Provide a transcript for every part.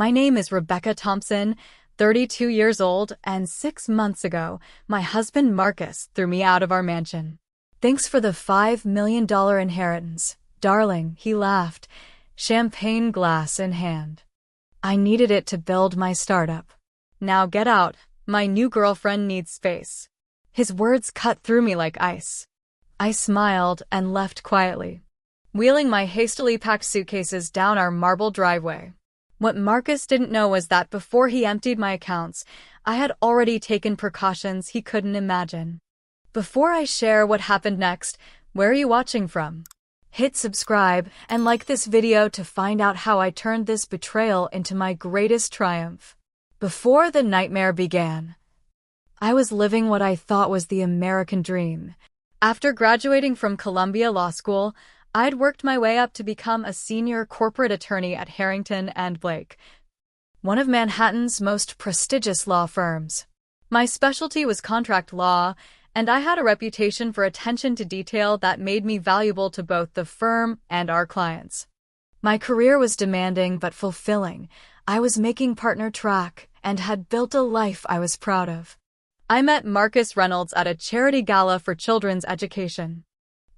My name is Rebecca Thompson, 32 years old, and 6 months ago, my husband Marcus threw me out of our mansion. Thanks for the $5 million inheritance, darling, he laughed, champagne glass in hand. I needed it to build my startup. Now get out, my new girlfriend needs space. His words cut through me like ice. I smiled and left quietly, wheeling my hastily packed suitcases down our marble driveway. What Marcus didn't know was that before he emptied my accounts, I had already taken precautions he couldn't imagine. Before I share what happened next, where are you watching from? Hit subscribe and like this video to find out how I turned this betrayal into my greatest triumph. Before the nightmare began, I was living what I thought was the American dream. After graduating from Columbia Law School, I'd worked my way up to become a senior corporate attorney at Harrington and Blake, one of Manhattan's most prestigious law firms. My specialty was contract law, and I had a reputation for attention to detail that made me valuable to both the firm and our clients. My career was demanding but fulfilling. I was making partner track and had built a life I was proud of. I met Marcus Reynolds at a charity gala for children's education.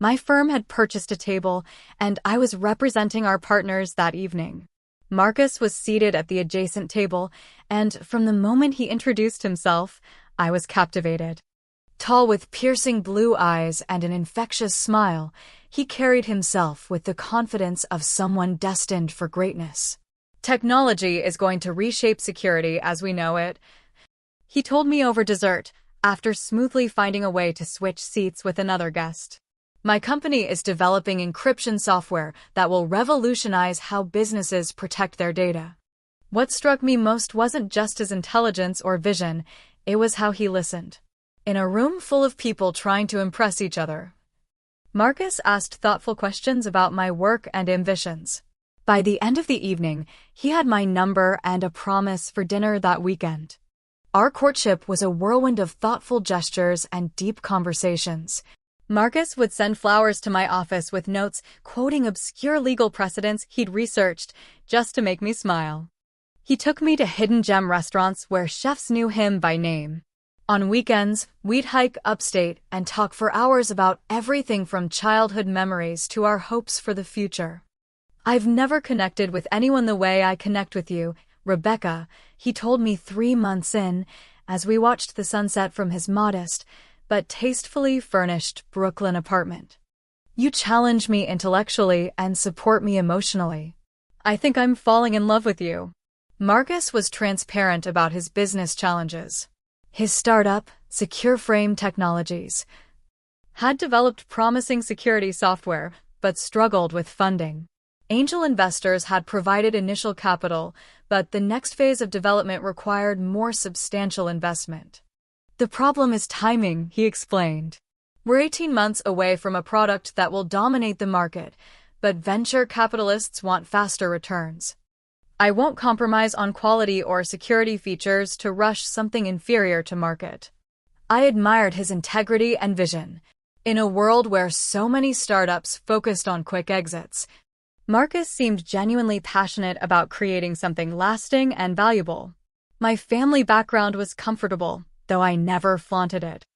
My firm had purchased a table, and I was representing our partners that evening. Marcus was seated at the adjacent table, and from the moment he introduced himself, I was captivated. Tall with piercing blue eyes and an infectious smile, he carried himself with the confidence of someone destined for greatness. Technology is going to reshape security as we know it, he told me over dessert, after smoothly finding a way to switch seats with another guest. My company is developing encryption software that will revolutionize how businesses protect their data. What struck me most wasn't just his intelligence or vision, it was how he listened. In a room full of people trying to impress each other, Marcus asked thoughtful questions about my work and ambitions. By the end of the evening, he had my number and a promise for dinner that weekend. Our courtship was a whirlwind of thoughtful gestures and deep conversations. Marcus would send flowers to my office with notes quoting obscure legal precedents he'd researched just to make me smile. He took me to hidden gem restaurants where chefs knew him by name. On weekends, we'd hike upstate and talk for hours about everything from childhood memories to our hopes for the future. I've never connected with anyone the way I connect with you, Rebecca, he told me 3 months in, as we watched the sunset from his modest, but tastefully furnished Brooklyn apartment. You challenge me intellectually and support me emotionally. I think I'm falling in love with you. Marcus was transparent about his business challenges. His startup, Secure Frame Technologies, had developed promising security software, but struggled with funding. Angel investors had provided initial capital, but the next phase of development required more substantial investment. The problem is timing, he explained. We're 18 months away from a product that will dominate the market, but venture capitalists want faster returns. I won't compromise on quality or security features to rush something inferior to market. I admired his integrity and vision. In a world where so many startups focused on quick exits, Marcus seemed genuinely passionate about creating something lasting and valuable. My family background was comfortable, though I never flaunted it.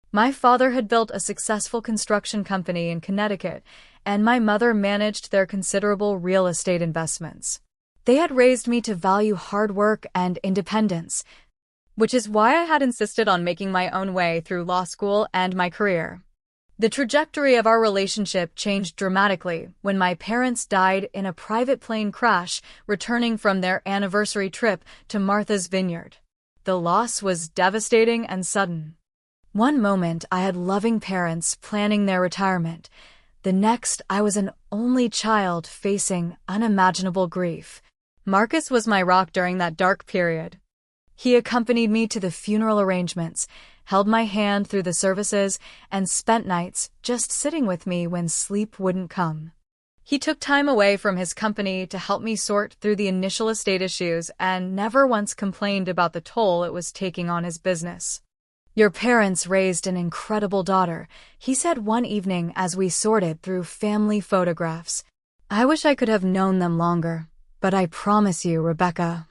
My father had built a successful construction company in Connecticut, and my mother managed their considerable real estate investments. They had raised me to value hard work and independence, which is why I had insisted on making my own way through law school and my career. The trajectory of our relationship changed dramatically when my parents died in a private plane crash returning from their anniversary trip to Martha's Vineyard. The loss was devastating and sudden. One moment I had loving parents planning their retirement. The next I was an only child facing unimaginable grief. Marcus was my rock during that dark period. He accompanied me to the funeral arrangements, held my hand through the services, and spent nights just sitting with me when sleep wouldn't come. He took time away from his company to help me sort through the initial estate issues and never once complained about the toll it was taking on his business. Your parents raised an incredible daughter, he said one evening as we sorted through family photographs. I wish I could have known them longer, but I promise you, Rebecca,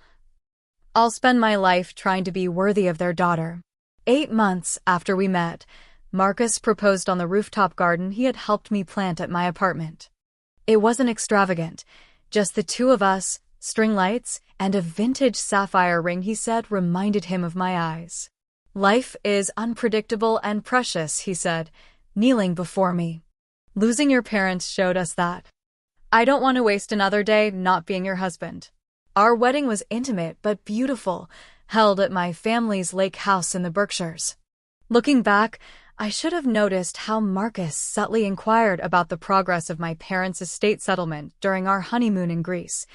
I'll spend my life trying to be worthy of their daughter. 8 months after we met, Marcus proposed on the rooftop garden he had helped me plant at my apartment. It wasn't extravagant, just the two of us, string lights, and a vintage sapphire ring he said reminded him of my eyes. Life is unpredictable and precious, he said, kneeling before me. Losing your parents showed us that. I don't want to waste another day not being your husband. Our wedding was intimate but beautiful, held at my family's lake house in the Berkshires. Looking back, I should have noticed how Marcus subtly inquired about the progress of my parents' estate settlement during our honeymoon in Greece,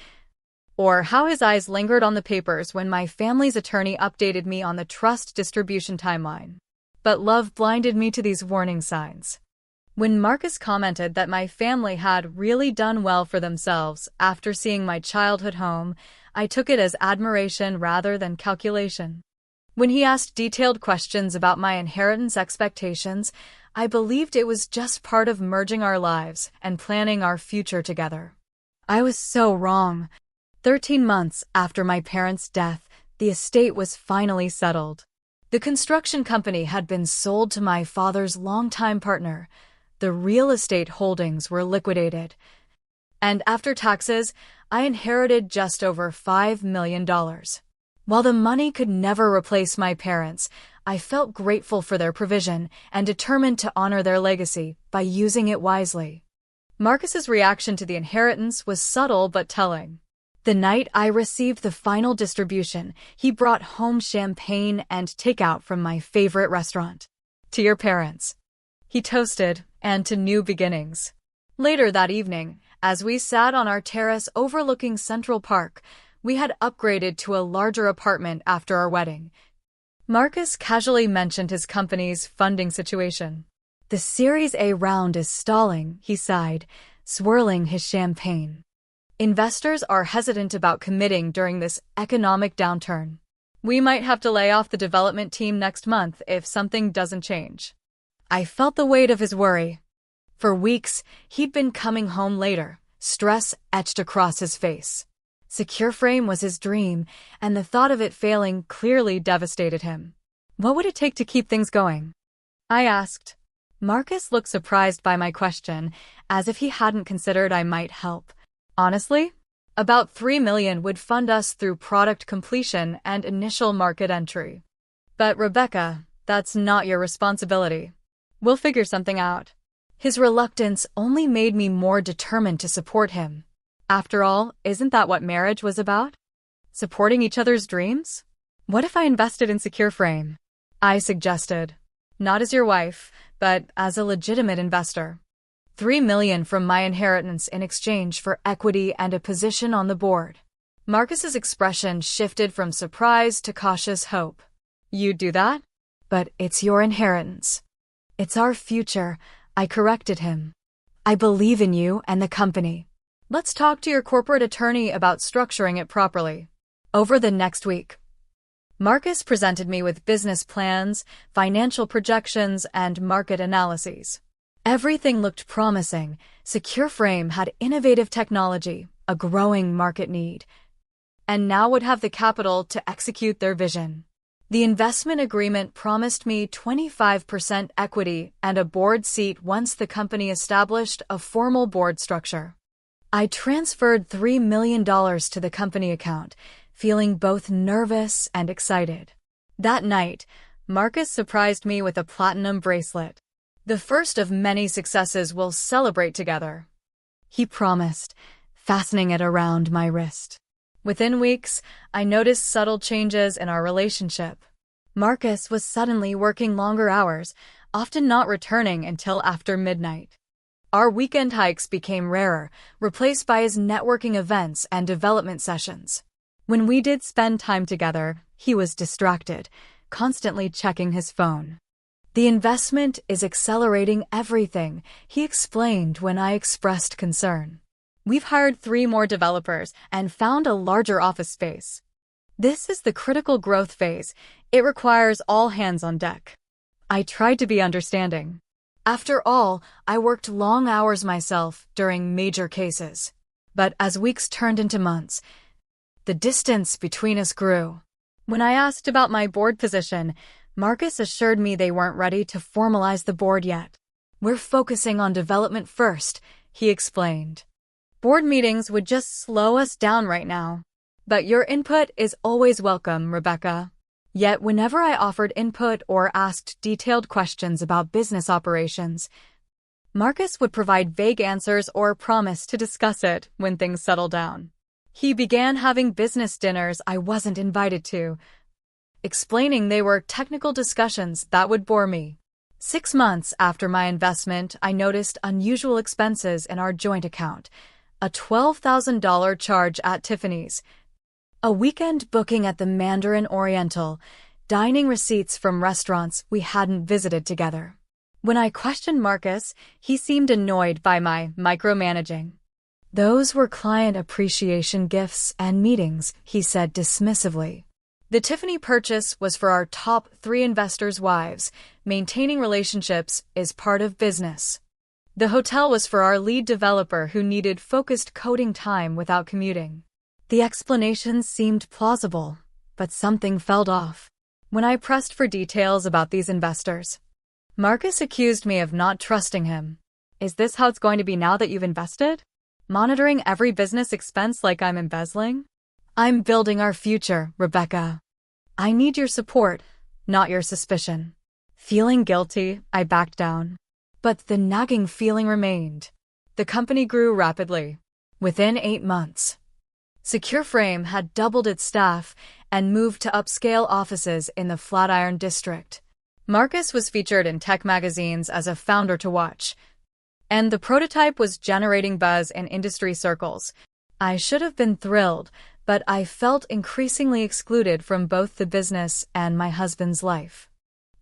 or how his eyes lingered on the papers when my family's attorney updated me on the trust distribution timeline. But love blinded me to these warning signs. When Marcus commented that my family had really done well for themselves after seeing my childhood home, I took it as admiration rather than calculation. When he asked detailed questions about my inheritance expectations, I believed it was just part of merging our lives and planning our future together. I was so wrong. 13 months after my parents' death, the estate was finally settled. The construction company had been sold to my father's longtime partner. The real estate holdings were liquidated. And after taxes, I inherited just over $5 million. While the money could never replace my parents, I felt grateful for their provision and determined to honor their legacy by using it wisely. Marcus's reaction to the inheritance was subtle but telling. The night I received the final distribution, he brought home champagne and takeout from my favorite restaurant. To your parents, he toasted, and to new beginnings. Later that evening, as we sat on our terrace overlooking Central Park, we had upgraded to a larger apartment after our wedding. Marcus casually mentioned his company's funding situation. The Series A round is stalling, he sighed, swirling his champagne. Investors are hesitant about committing during this economic downturn. We might have to lay off the development team next month if something doesn't change. I felt the weight of his worry. For weeks, he'd been coming home later, stress etched across his face. SecureFrame was his dream, and the thought of it failing clearly devastated him. What would it take to keep things going? I asked. Marcus looked surprised by my question, as if he hadn't considered I might help. Honestly, about $3 million would fund us through product completion and initial market entry. But Rebecca, that's not your responsibility. We'll figure something out. His reluctance only made me more determined to support him. After all, isn't that what marriage was about? Supporting each other's dreams? What if I invested in SecureFrame? I suggested. Not as your wife, but as a legitimate investor. $3 million from my inheritance in exchange for equity and a position on the board. Marcus's expression shifted from surprise to cautious hope. You'd do that? But it's your inheritance. It's our future, I corrected him. I believe in you and the company. Let's talk to your corporate attorney about structuring it properly. Over the next week, Marcus presented me with business plans, financial projections, and market analyses. Everything looked promising. SecureFrame had innovative technology, a growing market need, and now would have the capital to execute their vision. The investment agreement promised me 25% equity and a board seat once the company established a formal board structure. I transferred $3 million to the company account, feeling both nervous and excited. That night, Marcus surprised me with a platinum bracelet. The first of many successes we'll celebrate together, he promised, fastening it around my wrist. Within weeks, I noticed subtle changes in our relationship. Marcus was suddenly working longer hours, often not returning until after midnight. Our weekend hikes became rarer, replaced by his networking events and development sessions. When we did spend time together, he was distracted, constantly checking his phone. The investment is accelerating everything, he explained when I expressed concern. We've hired 3 more developers and found a larger office space. This is the critical growth phase. It requires all hands on deck. I tried to be understanding. After all, I worked long hours myself during major cases. But as weeks turned into months, the distance between us grew. When I asked about my board position, Marcus assured me they weren't ready to formalize the board yet. "We're focusing on development first," he explained. "Board meetings would just slow us down right now. But your input is always welcome, Rebecca." Yet whenever I offered input or asked detailed questions about business operations, Marcus would provide vague answers or promise to discuss it when things settled down. He began having business dinners I wasn't invited to, explaining they were technical discussions that would bore me. 6 months after my investment, I noticed unusual expenses in our joint account, a $12,000 charge at Tiffany's, a weekend booking at the Mandarin Oriental, dining receipts from restaurants we hadn't visited together. When I questioned Marcus, he seemed annoyed by my micromanaging. "Those were client appreciation gifts and meetings," he said dismissively. The Tiffany purchase was for our top 3 investors' wives. Maintaining relationships is part of business. The hotel was for our lead developer who needed focused coding time without commuting. The explanations seemed plausible, but something felt off. When I pressed for details about these investors, Marcus accused me of not trusting him. "Is this how it's going to be now that you've invested? Monitoring every business expense like I'm embezzling?" "I'm building our future, Rebecca. I need your support, not your suspicion." Feeling guilty, I backed down. But the nagging feeling remained. The company grew rapidly. Within 8 months, Secure Frame had doubled its staff and moved to upscale offices in the Flatiron district. Marcus was featured in tech magazines as a founder to watch, and the prototype was generating buzz in industry circles. I should have been thrilled, but I felt increasingly excluded from both the business and my husband's life.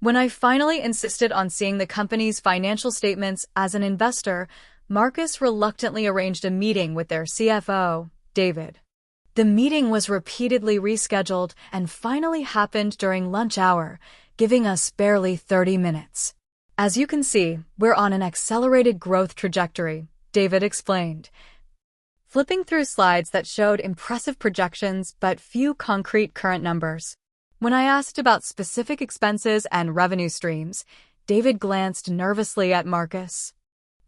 When I finally insisted on seeing the company's financial statements as an investor, Marcus reluctantly arranged a meeting with their CFO, David. The meeting was repeatedly rescheduled and finally happened during lunch hour, giving us barely 30 minutes. "As you can see, we're on an accelerated growth trajectory," David explained, flipping through slides that showed impressive projections but few concrete current numbers. When I asked about specific expenses and revenue streams, David glanced nervously at Marcus.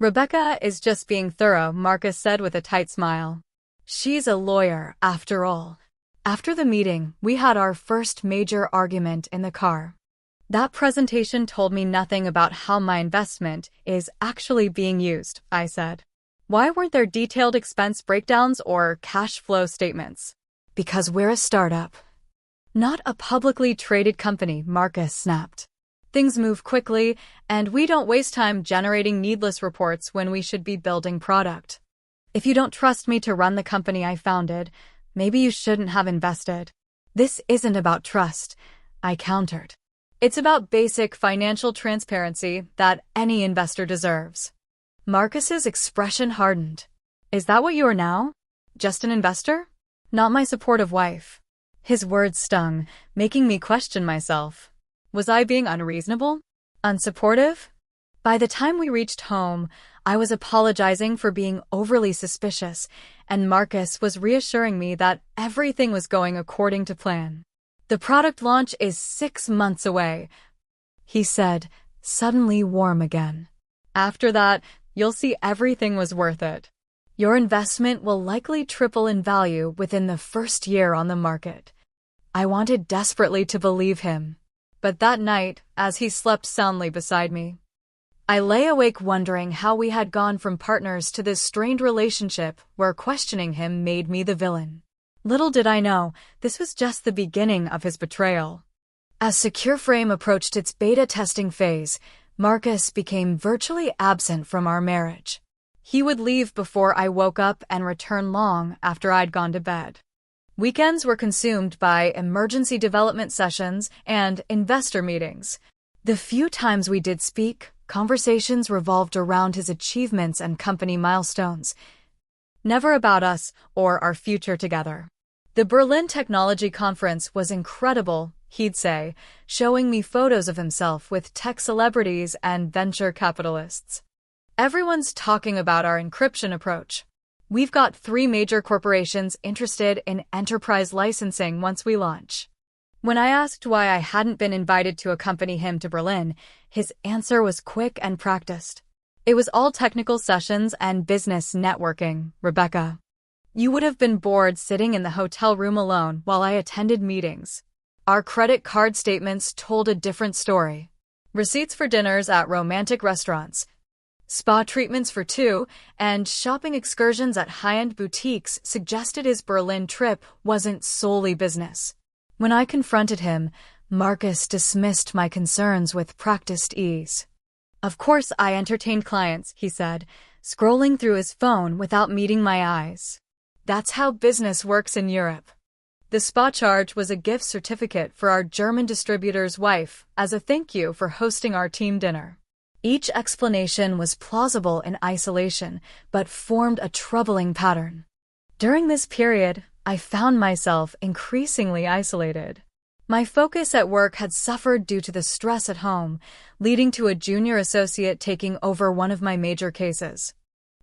"Rebecca is just being thorough," Marcus said with a tight smile. "She's a lawyer, after all." After the meeting, we had our first major argument in the car. "That presentation told me nothing about how my investment is actually being used," I said. "Why weren't there detailed expense breakdowns or cash flow statements?" "Because we're a startup, not a publicly traded company," Marcus snapped. "Things move quickly, and we don't waste time generating needless reports when we should be building product. If you don't trust me to run the company I founded, maybe you shouldn't have invested." "This isn't about trust," I countered. "It's about basic financial transparency that any investor deserves." Marcus's expression hardened. "Is that what you are now? Just an investor? Not my supportive wife?" His words stung, making me question myself. Was I being unreasonable? Unsupportive? By the time we reached home, I was apologizing for being overly suspicious, and Marcus was reassuring me that everything was going according to plan. "The product launch is 6 months away," he said, suddenly warm again. "After that, you'll see everything was worth it. Your investment will likely triple in value within the first year on the market." I wanted desperately to believe him. But that night, as he slept soundly beside me, I lay awake wondering how we had gone from partners to this strained relationship where questioning him made me the villain. Little did I know, this was just the beginning of his betrayal. As Secure Frame approached its beta testing phase, Marcus became virtually absent from our marriage. He would leave before I woke up and return long after I'd gone to bed. Weekends were consumed by emergency development sessions and investor meetings. The few times we did speak, conversations revolved around his achievements and company milestones, never about us or our future together. "The Berlin Technology Conference was incredible," he'd say, showing me photos of himself with tech celebrities and venture capitalists. "Everyone's talking about our encryption approach. We've got 3 major corporations interested in enterprise licensing once we launch." When I asked why I hadn't been invited to accompany him to Berlin, his answer was quick and practiced. It was all technical sessions and business networking, Rebecca. You would have been bored sitting in the hotel room alone while I attended meetings. Our credit card statements told a different story. Receipts for dinners at romantic restaurants, spa treatments for two, and shopping excursions at high-end boutiques suggested his Berlin trip wasn't solely business. When I confronted him, Marcus dismissed my concerns with practiced ease. Of course I entertained clients, he said, scrolling through his phone without meeting my eyes. That's how business works in Europe. The spa charge was a gift certificate for our German distributor's wife as a thank you for hosting our team dinner. Each explanation was plausible in isolation, but formed a troubling pattern. During this period, I found myself increasingly isolated. My focus at work had suffered due to the stress at home, leading to a junior associate taking over one of my major cases.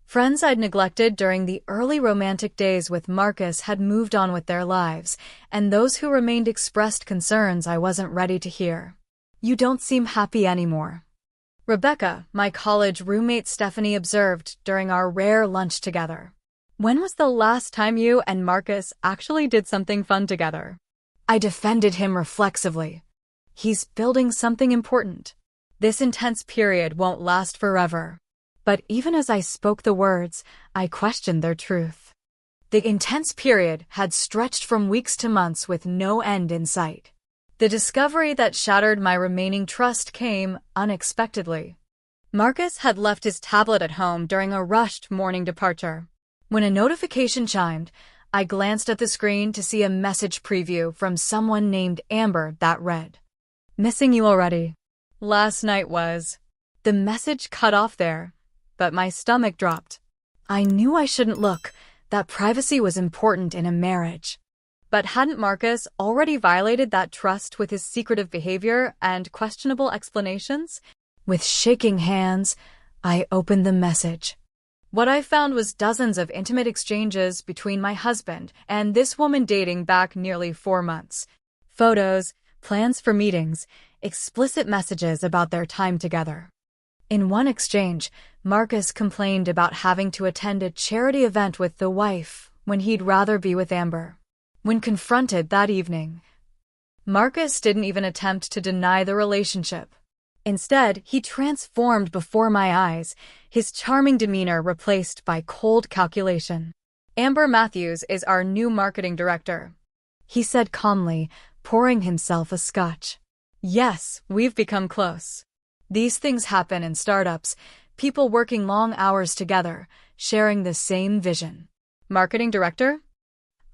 Friends I'd neglected during the early romantic days with Marcus had moved on with their lives, and those who remained expressed concerns I wasn't ready to hear. "You don't seem happy anymore," Rebecca, my college roommate Stephanie, observed during our rare lunch together. "When was the last time you and Marcus actually did something fun together?" I defended him reflexively. "He's building something important. This intense period won't last forever." But even as I spoke the words, I questioned their truth. The intense period had stretched from weeks to months with no end in sight. The discovery that shattered my remaining trust came unexpectedly. Marcus had left his tablet at home during a rushed morning departure. When a notification chimed, I glanced at the screen to see a message preview from someone named Amber that read, "Missing you already. Last night was." The message cut off there, but my stomach dropped. I knew I shouldn't look, that privacy was important in a marriage. But hadn't Marcus already violated that trust with his secretive behavior and questionable explanations? With shaking hands, I opened the message. What I found was dozens of intimate exchanges between my husband and this woman dating back nearly 4 months. Photos, plans for meetings, explicit messages about their time together. In one exchange, Marcus complained about having to attend a charity event with the wife when he'd rather be with Amber. When confronted that evening, Marcus didn't even attempt to deny the relationship. Instead, he transformed before my eyes, his charming demeanor replaced by cold calculation. "Amber Matthews is our new marketing director," he said calmly, pouring himself a scotch. "Yes, we've become close. These things happen in startups, people working long hours together, sharing the same vision." "Marketing director?"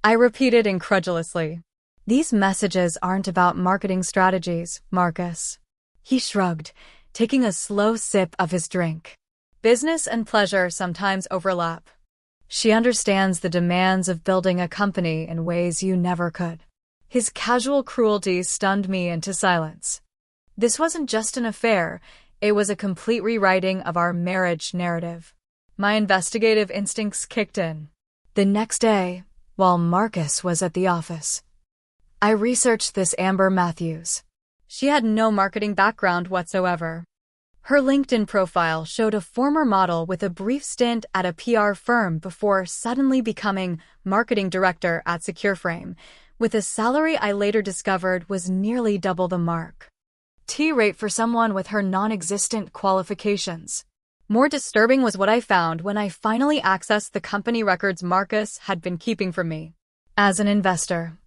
I repeated incredulously. "These messages aren't about marketing strategies, Marcus." He shrugged, taking a slow sip of his drink. "Business and pleasure sometimes overlap. She understands the demands of building a company in ways you never could." His casual cruelty stunned me into silence. This wasn't just an affair, it was a complete rewriting of our marriage narrative. My investigative instincts kicked in. The next day, while Marcus was at the office, I researched this Amber Matthews. She had no marketing background whatsoever. Her LinkedIn profile showed a former model with a brief stint at a PR firm before suddenly becoming marketing director at SecureFrame, with a salary I later discovered was nearly double the mark. T-rate for someone with her non-existent qualifications. More disturbing was what I found when I finally accessed the company records Marcus had been keeping from me. As an investor,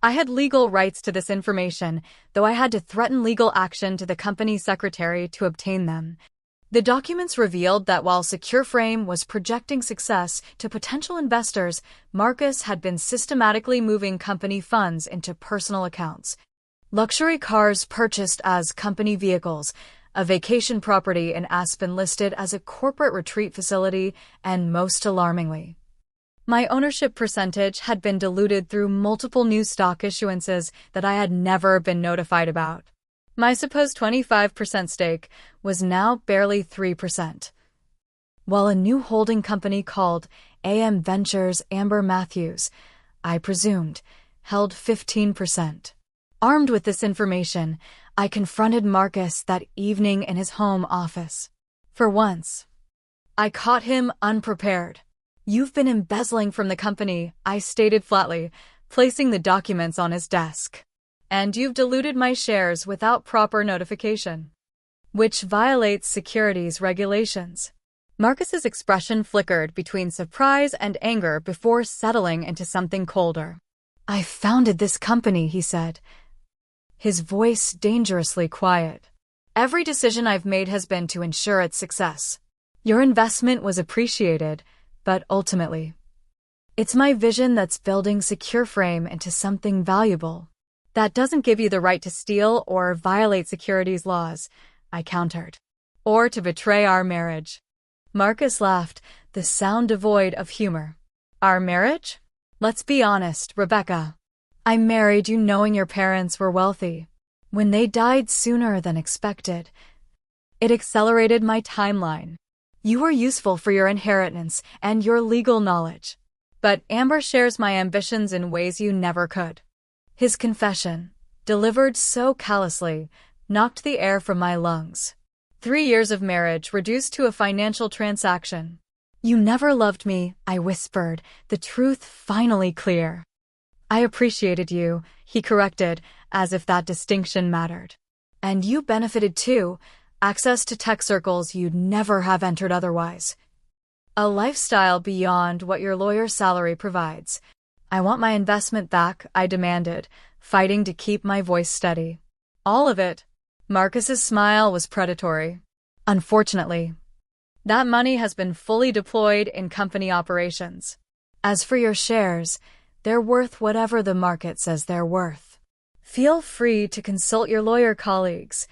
I had legal rights to this information, though I had to threaten legal action to the company secretary to obtain them. The documents revealed that while SecureFrame was projecting success to potential investors, Marcus had been systematically moving company funds into personal accounts. Luxury cars purchased as company vehicles, a vacation property in Aspen listed as a corporate retreat facility, and most alarmingly, my ownership percentage had been diluted through multiple new stock issuances that I had never been notified about. My supposed 25% stake was now barely 3%. While a new holding company called AM Ventures Amber Matthews, I presumed, held 15%. Armed with this information, I confronted Marcus that evening in his home office. For once, I caught him unprepared. "You've been embezzling from the company," I stated flatly, placing the documents on his desk. "And you've diluted my shares without proper notification, which violates securities regulations." Marcus's expression flickered between surprise and anger before settling into something colder. "I founded this company," he said, his voice dangerously quiet. "Every decision I've made has been to ensure its success. Your investment was appreciated, but ultimately, it's my vision that's building SecureFrame into something valuable. That doesn't give you the right to steal or violate securities laws," I countered. "Or to betray our marriage." Marcus laughed, the sound devoid of humor. "Our marriage? Let's be honest, Rebecca. I married you knowing your parents were wealthy. When they died sooner than expected, it accelerated my timeline. You were useful for your inheritance and your legal knowledge. But Amber shares my ambitions in ways you never could." His confession, delivered so callously, knocked the air from my lungs. 3 years of marriage reduced to a financial transaction. "You never loved me," I whispered, the truth finally clear. "I appreciated you," he corrected, as if that distinction mattered. "And you benefited too, access to tech circles you'd never have entered otherwise. A lifestyle beyond what your lawyer's salary provides. I want my investment back," I demanded, fighting to keep my voice steady. "All of it." Marcus's smile was predatory. "Unfortunately, that money has been fully deployed in company operations. As for your shares, they're worth whatever the market says they're worth. Feel free to consult your lawyer colleagues,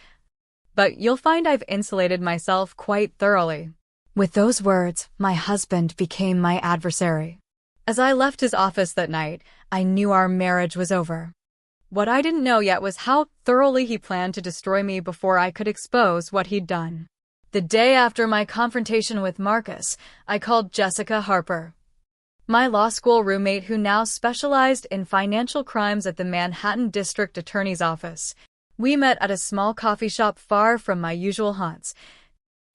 but you'll find I've insulated myself quite thoroughly." With those words, my husband became my adversary. As I left his office that night, I knew our marriage was over. What I didn't know yet was how thoroughly he planned to destroy me before I could expose what he'd done. The day after my confrontation with Marcus, I called Jessica Harper, my law school roommate who now specialized in financial crimes at the Manhattan District Attorney's Office. We met at a small coffee shop far from my usual haunts,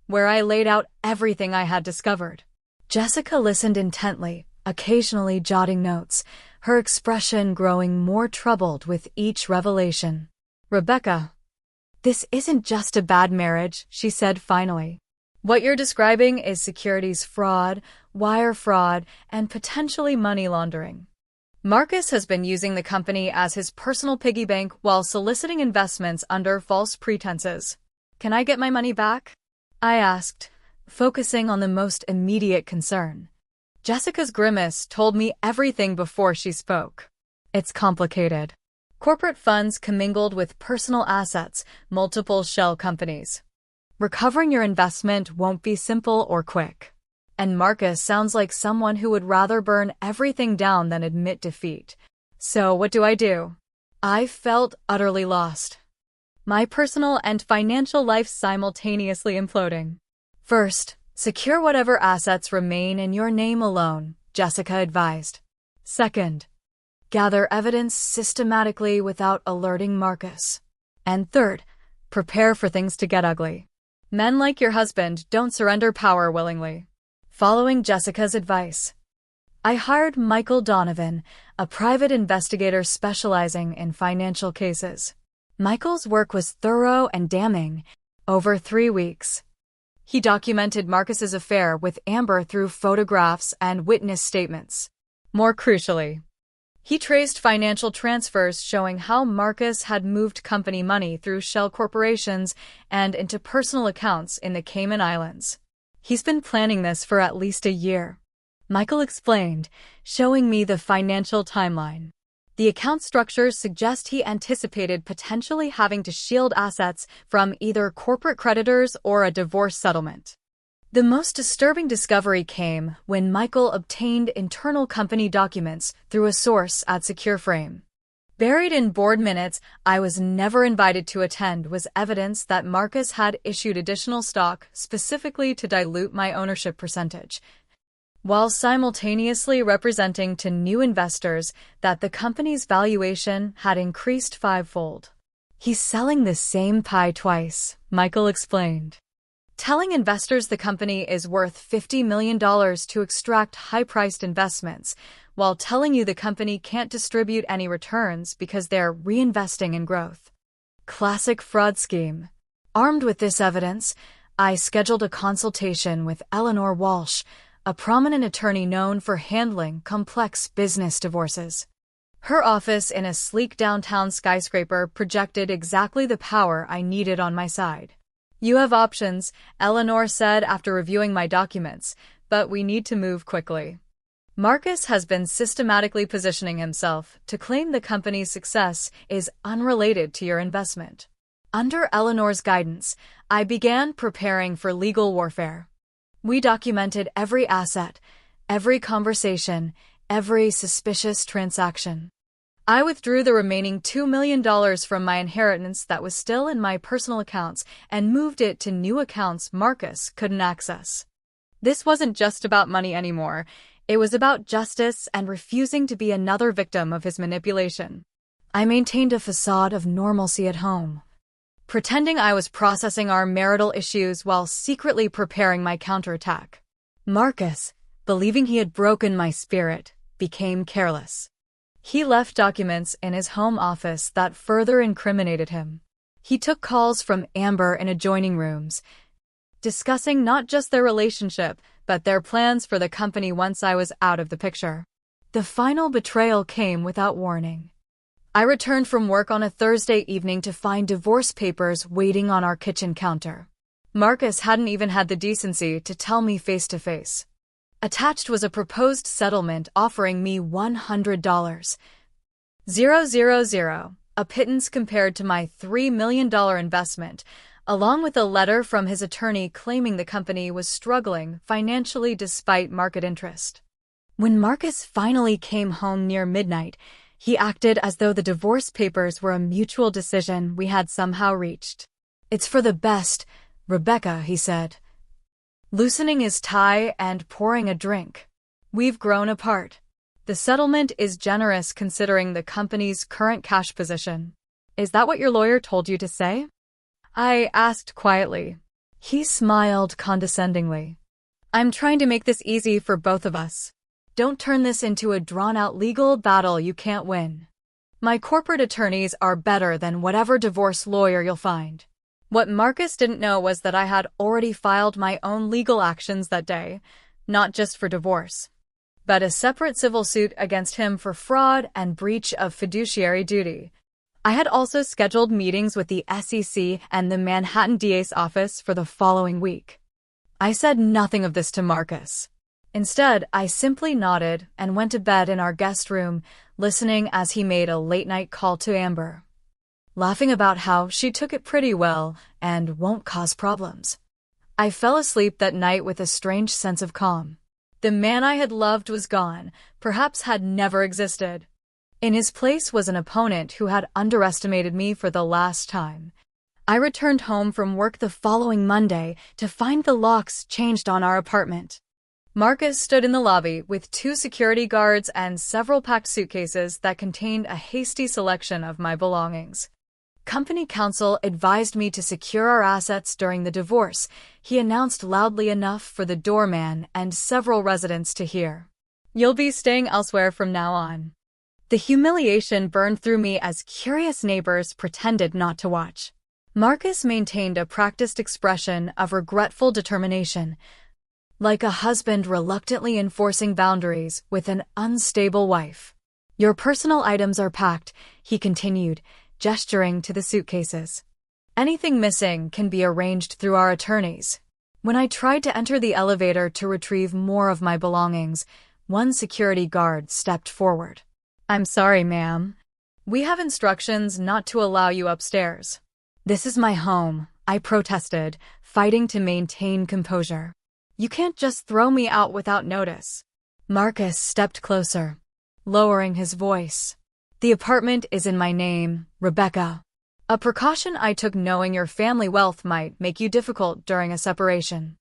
where I laid out everything I had discovered. Jessica listened intently, occasionally jotting notes, her expression growing more troubled with each revelation. "Rebecca, this isn't just a bad marriage," she said finally. "What you're describing is securities fraud, wire fraud, and potentially money laundering. Marcus has been using the company as his personal piggy bank while soliciting investments under false pretenses. Can I get my money back?" I asked, focusing on the most immediate concern. Jessica's grimace told me everything before she spoke. "It's complicated. Corporate funds commingled with personal assets, multiple shell companies. Recovering your investment won't be simple or quick. And Marcus sounds like someone who would rather burn everything down than admit defeat. So what do I do?" I felt utterly lost, my personal and financial life simultaneously imploding. "First, secure whatever assets remain in your name alone," Jessica advised. "Second, gather evidence systematically without alerting Marcus. And third, prepare for things to get ugly. Men like your husband don't surrender power willingly." Following Jessica's advice, I hired Michael Donovan, a private investigator specializing in financial cases. Michael's work was thorough and damning. Over 3 weeks, he documented Marcus's affair with Amber through photographs and witness statements. More crucially, he traced financial transfers showing how Marcus had moved company money through shell corporations and into personal accounts in the Cayman Islands. "He's been planning this for at least a year," Michael explained, showing me the financial timeline. The account structures suggest he anticipated potentially having to shield assets from either corporate creditors or a divorce settlement. The most disturbing discovery came when Michael obtained internal company documents through a source at SecureFrame. Buried in board minutes I was never invited to attend was evidence that Marcus had issued additional stock specifically to dilute my ownership percentage. while simultaneously representing to new investors that the company's valuation had increased fivefold. He's selling the same pie twice, Michael explained. Telling investors the company is worth $50 million to extract high-priced investments, while telling you the company can't distribute any returns because they're reinvesting in growth. Classic fraud scheme. Armed with this evidence, I scheduled a consultation with Eleanor Walsh, a prominent attorney known for handling complex business divorces. Her office in a sleek downtown skyscraper projected exactly the power I needed on my side. "You have options," Eleanor said after reviewing my documents, "but we need to move quickly." Marcus has been systematically positioning himself to claim the company's success is unrelated to your investment. Under Eleanor's guidance, I began preparing for legal warfare. We documented every asset, every conversation, every suspicious transaction. I withdrew the remaining $2 million from my inheritance that was still in my personal accounts and moved it to new accounts Marcus couldn't access. This wasn't just about money anymore. It was about justice and refusing to be another victim of his manipulation. I maintained a facade of normalcy at home, pretending I was processing our marital issues while secretly preparing my counterattack. Marcus, believing he had broken my spirit, became careless. He left documents in his home office that further incriminated him. He took calls from Amber in adjoining rooms, discussing not just their relationship, but their plans for the company once I was out of the picture. The final betrayal came without warning. I returned from work on a Thursday evening to find divorce papers waiting on our kitchen counter. Marcus hadn't even had the decency to tell me face to face. Attached was a proposed settlement offering me $100,000. A pittance compared to my $3 million investment, along with a letter from his attorney claiming the company was struggling financially despite market interest. When Marcus finally came home near midnight, he acted as though the divorce papers were a mutual decision we had somehow reached. "It's for the best, Rebecca," he said, loosening his tie and pouring a drink. "We've grown apart. The settlement is generous considering the company's current cash position." "Is that what your lawyer told you to say?" I asked quietly. He smiled condescendingly. "I'm trying to make this easy for both of us. Don't turn this into a drawn-out legal battle you can't win. My corporate attorneys are better than whatever divorce lawyer you'll find." What Marcus didn't know was that I had already filed my own legal actions that day, not just for divorce, but a separate civil suit against him for fraud and breach of fiduciary duty. I had also scheduled meetings with the SEC and the Manhattan DA's office for the following week. I said nothing of this to Marcus. Instead, I simply nodded and went to bed in our guest room, listening as he made a late-night call to Amber, laughing about how she took it pretty well and won't cause problems. I fell asleep that night with a strange sense of calm. The man I had loved was gone, perhaps had never existed. In his place was an opponent who had underestimated me for the last time. I returned home from work the following Monday to find the locks changed on our apartment. Marcus stood in the lobby with 2 security guards and several packed suitcases that contained a hasty selection of my belongings. Company counsel advised me to secure our assets during the divorce, he announced loudly enough for the doorman and several residents to hear. "You'll be staying elsewhere from now on." The humiliation burned through me as curious neighbors pretended not to watch. Marcus maintained a practiced expression of regretful determination, like a husband reluctantly enforcing boundaries with an unstable wife. "Your personal items are packed," he continued, gesturing to the suitcases. "Anything missing can be arranged through our attorneys." When I tried to enter the elevator to retrieve more of my belongings, one security guard stepped forward. "I'm sorry, ma'am. We have instructions not to allow you upstairs." "This is my home," I protested, fighting to maintain composure. "You can't just throw me out without notice." Marcus stepped closer, lowering his voice. "The apartment is in my name, Rebecca. A precaution I took knowing your family wealth might make you difficult during a separation."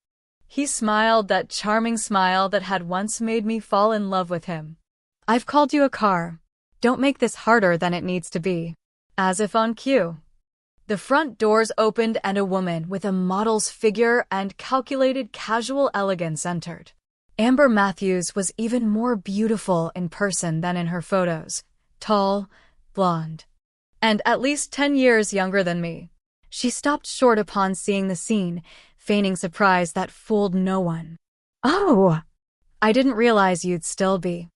He smiled that charming smile that had once made me fall in love with him. "I've called you a car. Don't make this harder than it needs to be." As if on cue. The front doors opened and a woman with a model's figure and calculated casual elegance entered. Amber Matthews was even more beautiful in person than in her photos. Tall, blonde, and at least 10 years younger than me. She stopped short upon seeing the scene, feigning surprise that fooled no one. "Oh, I didn't realize you'd still be."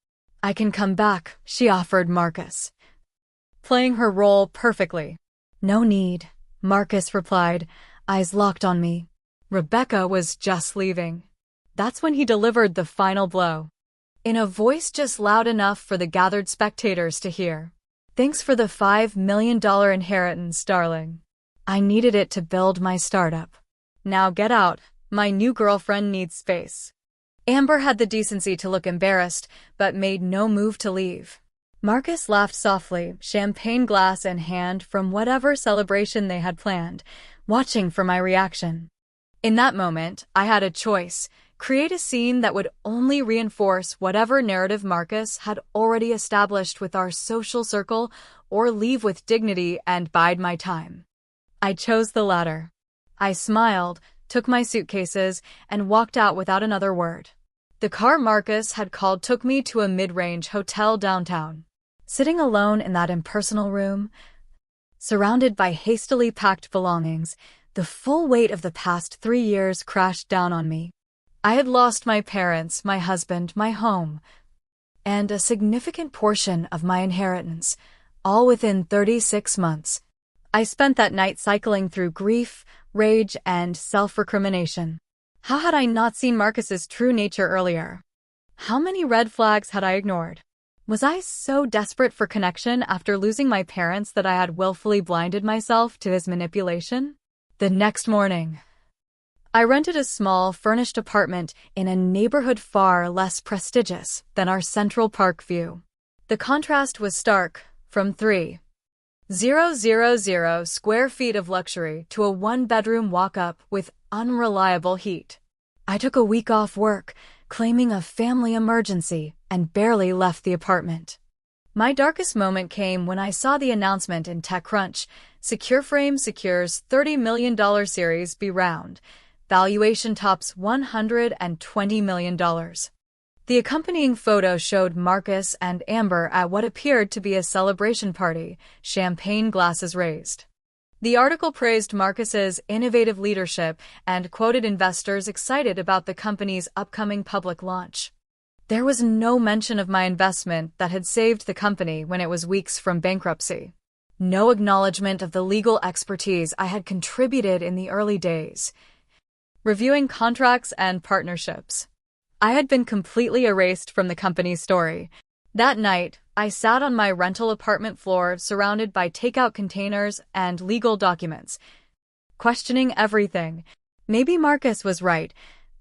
"I can come back," she offered Marcus, playing her role perfectly. "No need," Marcus replied, eyes locked on me. Rebecca was just leaving. That's when he delivered the final blow, in a voice just loud enough for the gathered spectators to hear. "Thanks for the $5 million inheritance, darling. I needed it to build my startup. Now get out, my new girlfriend needs space." Amber had the decency to look embarrassed, but made no move to leave. Marcus laughed softly, champagne glass in hand from whatever celebration they had planned, watching for my reaction. In that moment, I had a choice: create a scene that would only reinforce whatever narrative Marcus had already established with our social circle, or leave with dignity and bide my time. I chose the latter. I smiled, took my suitcases, and walked out without another word. The car Marcus had called took me to a mid-range hotel downtown. Sitting alone in that impersonal room, surrounded by hastily packed belongings, the full weight of the past 3 years crashed down on me. I had lost my parents, my husband, my home, and a significant portion of my inheritance, all within 36 months. I spent that night cycling through grief, rage, and self-recrimination. How had I not seen Marcus's true nature earlier? How many red flags had I ignored? Was I so desperate for connection after losing my parents that I had willfully blinded myself to his manipulation? The next morning, I rented a small, furnished apartment in a neighborhood far less prestigious than our Central Park view. The contrast was stark, from 3,000 square feet of luxury to a one-bedroom walk-up with unreliable heat. I took a week off work, claiming a family emergency, and barely left the apartment. My darkest moment came when I saw the announcement in TechCrunch: SecureFrame secures $30 million Series B round. Valuation tops $120 million. The accompanying photo showed Marcus and Amber at what appeared to be a celebration party, champagne glasses raised. The article praised Marcus's innovative leadership and quoted investors excited about the company's upcoming public launch. There was no mention of my investment that had saved the company when it was weeks from bankruptcy. No acknowledgement of the legal expertise I had contributed in the early days, reviewing contracts and partnerships. I had been completely erased from the company's story. That night, I sat on my rental apartment floor surrounded by takeout containers and legal documents, questioning everything. Maybe Marcus was right.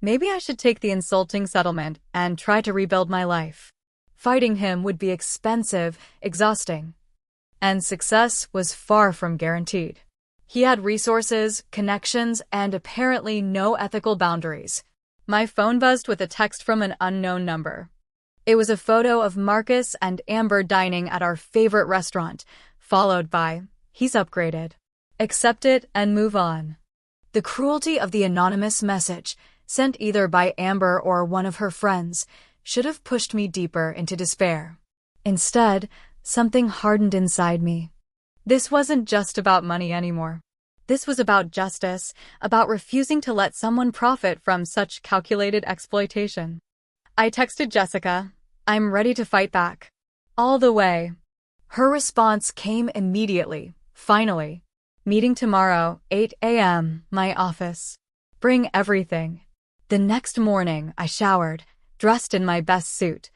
Maybe I should take the insulting settlement and try to rebuild my life. Fighting him would be expensive, exhausting, and success was far from guaranteed. He had resources, connections, and apparently no ethical boundaries. My phone buzzed with a text from an unknown number. It was a photo of Marcus and Amber dining at our favorite restaurant, followed by, "He's upgraded. Accept it and move on." The cruelty of the anonymous message, sent either by Amber or one of her friends, should have pushed me deeper into despair. Instead, something hardened inside me. This wasn't just about money anymore. This was about justice, about refusing to let someone profit from such calculated exploitation. I texted Jessica, "I'm ready to fight back. All the way." Her response came immediately. "Finally. Meeting tomorrow, 8 a.m., my office. Bring everything." The next morning, I showered, dressed in my best suit,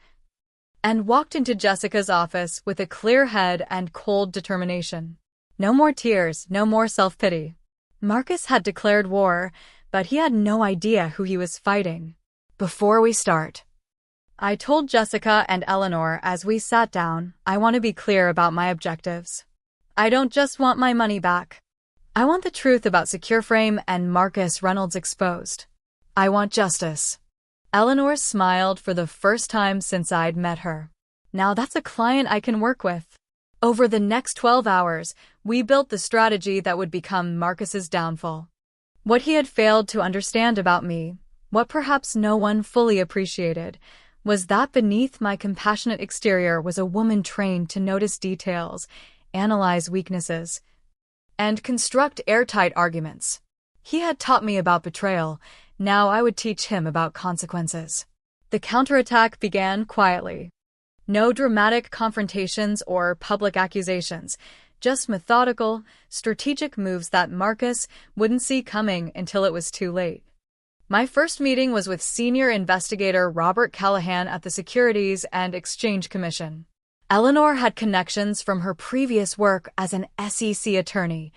and walked into Jessica's office with a clear head and cold determination. No more tears, no more self-pity. Marcus had declared war, but he had no idea who he was fighting. "Before we start," I told Jessica and Eleanor as we sat down, "I want to be clear about my objectives. I don't just want my money back. I want the truth about SecureFrame and Marcus Reynolds exposed. I want justice. Eleanor smiled for the first time since I'd met her. Now that's a client I can work with. Over the next 12 hours, we built the strategy that would become Marcus's downfall. What he had failed to understand about me, what perhaps no one fully appreciated, was that beneath my compassionate exterior was a woman trained to notice details, analyze weaknesses, and construct airtight arguments. He had taught me about betrayal. Now I would teach him about consequences. The counterattack began quietly. No dramatic confrontations or public accusations, just methodical, strategic moves that Marcus wouldn't see coming until it was too late. My first meeting was with senior investigator Robert Callahan at the Securities and Exchange Commission. Eleanor had connections from her previous work as an SEC attorney,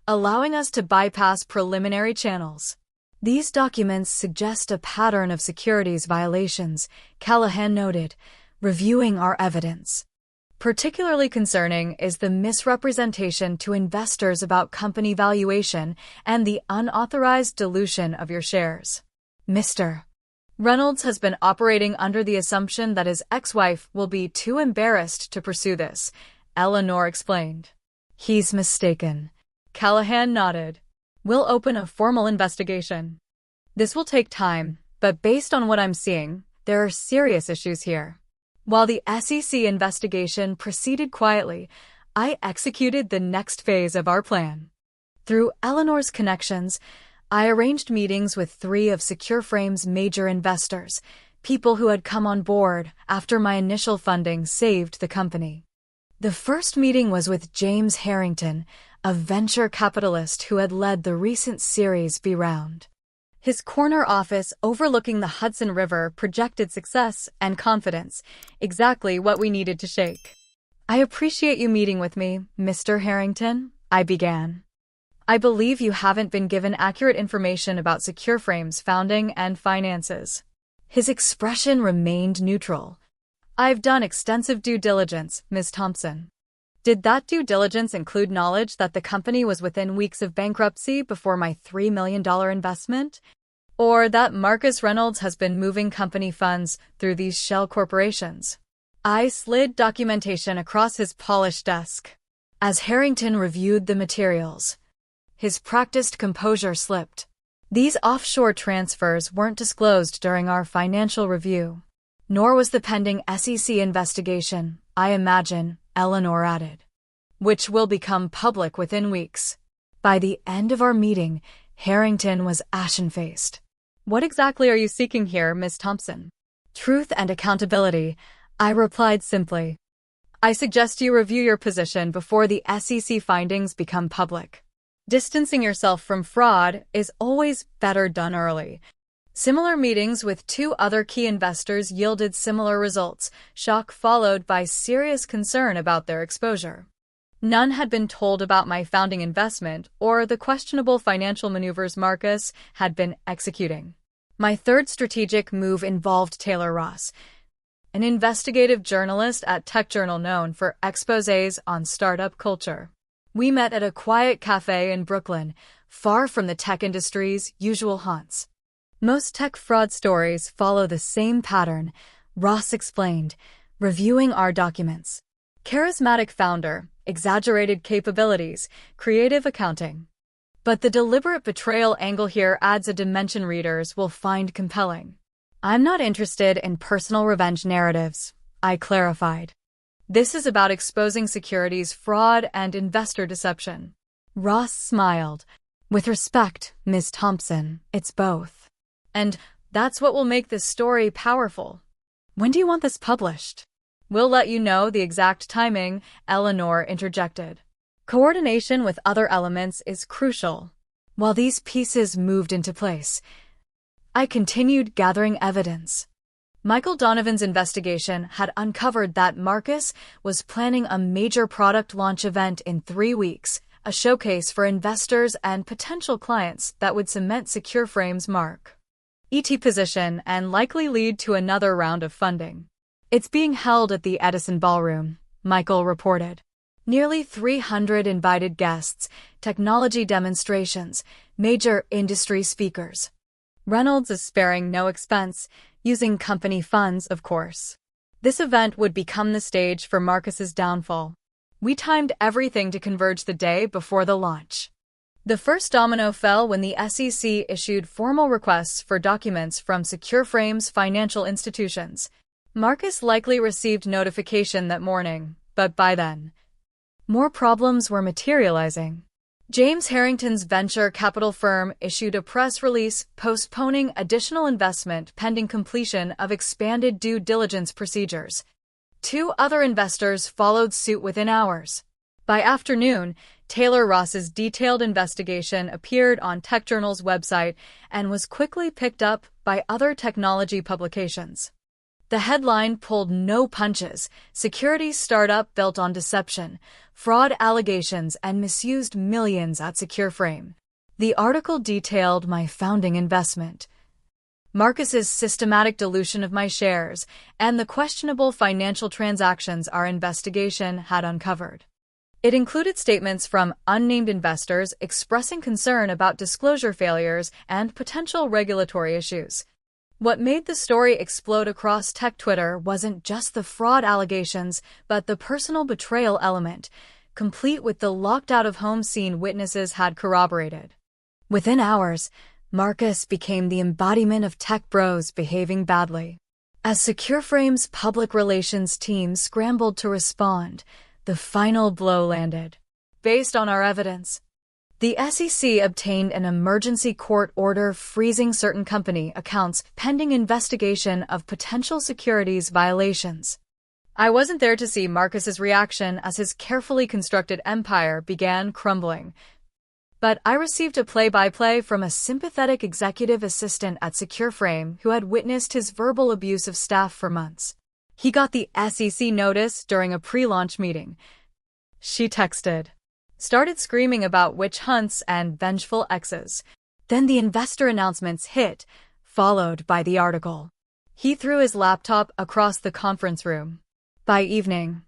allowing us to bypass preliminary channels. These documents suggest a pattern of securities violations, Callahan noted, reviewing our evidence. Particularly concerning is the misrepresentation to investors about company valuation and the unauthorized dilution of your shares. Mr. Reynolds has been operating under the assumption that his ex-wife will be too embarrassed to pursue this, Eleanor explained. He's mistaken. Callahan nodded. We'll open a formal investigation. This will take time, but based on what I'm seeing, there are serious issues here. While the SEC investigation proceeded quietly, I executed the next phase of our plan. Through Eleanor's connections, I arranged meetings with 3 of SecureFrame's major investors, people who had come on board after my initial funding saved the company. The first meeting was with James Harrington, a venture capitalist who had led the recent Series B round. His corner office overlooking the Hudson River projected success and confidence, exactly what we needed to shake. I appreciate you meeting with me, Mr. Harrington, I began. I believe you haven't been given accurate information about SecureFrame's founding and finances. His expression remained neutral. I've done extensive due diligence, Ms. Thompson. Did that due diligence include knowledge that the company was within weeks of bankruptcy before my $3 million investment? Or that Marcus Reynolds has been moving company funds through these shell corporations? I slid documentation across his polished desk. As Harrington reviewed the materials, his practiced composure slipped. These offshore transfers weren't disclosed during our financial review, nor was the pending SEC investigation, I imagine, Eleanor added, which will become public within weeks. By the end of our meeting, Harrington was ashen-faced. What exactly are you seeking here, Ms. Thompson? Truth and accountability, I replied simply. I suggest you review your position before the SEC findings become public. Distancing yourself from fraud is always better done early. Similar meetings with 2 other key investors yielded similar results, shock followed by serious concern about their exposure. None had been told about my founding investment or the questionable financial maneuvers Marcus had been executing. My third strategic move involved Taylor Ross, an investigative journalist at TechJournal known for exposés on startup culture. We met at a quiet cafe in Brooklyn, far from the tech industry's usual haunts. Most tech fraud stories follow the same pattern, Ross explained, reviewing our documents. Charismatic founder, exaggerated capabilities, creative accounting. But the deliberate betrayal angle here adds a dimension readers will find compelling. I'm not interested in personal revenge narratives, I clarified. This is about exposing securities fraud and investor deception. Ross smiled. With respect, Ms. Thompson, it's both. And that's what will make this story powerful. When do you want this published? We'll let you know the exact timing, Eleanor interjected. Coordination with other elements is crucial. While these pieces moved into place, I continued gathering evidence. Michael Donovan's investigation had uncovered that Marcus was planning a major product launch event in 3 weeks, a showcase for investors and potential clients that would cement SecureFrame's mark. Position and likely lead to another round of funding. It's being held at the Edison Ballroom, Michael reported. Nearly 300 invited guests, technology demonstrations, major industry speakers. Reynolds is sparing no expense, using company funds, of course. This event would become the stage for Marcus's downfall. We timed everything to converge the day before the launch. The first domino fell when the SEC issued formal requests for documents from SecureFrame's financial institutions. Marcus likely received notification that morning, but by then, more problems were materializing. James Harrington's venture capital firm issued a press release postponing additional investment pending completion of expanded due diligence procedures. 2 other investors followed suit within hours. By afternoon, Taylor Ross's detailed investigation appeared on TechJournal's website and was quickly picked up by other technology publications. The headline pulled no punches: securities startup built on deception, fraud allegations, and misused millions at SecureFrame. The article detailed my founding investment, Marcus's systematic dilution of my shares, and the questionable financial transactions our investigation had uncovered. It included statements from unnamed investors expressing concern about disclosure failures and potential regulatory issues. What made the story explode across tech Twitter wasn't just the fraud allegations, but the personal betrayal element, complete with the locked-out-of-home scene witnesses had corroborated. Within hours, Marcus became the embodiment of tech bros behaving badly. As SecureFrame's public relations team scrambled to respond, the final blow landed. Based on our evidence, the SEC obtained an emergency court order freezing certain company accounts pending investigation of potential securities violations. I wasn't there to see Marcus's reaction as his carefully constructed empire began crumbling, but I received a play-by-play from a sympathetic executive assistant at SecureFrame who had witnessed his verbal abuse of staff for months. He got the SEC notice during a pre-launch meeting. She texted, started screaming about witch hunts and vengeful exes. Then the investor announcements hit, followed by the article. He threw his laptop across the conference room. By evening,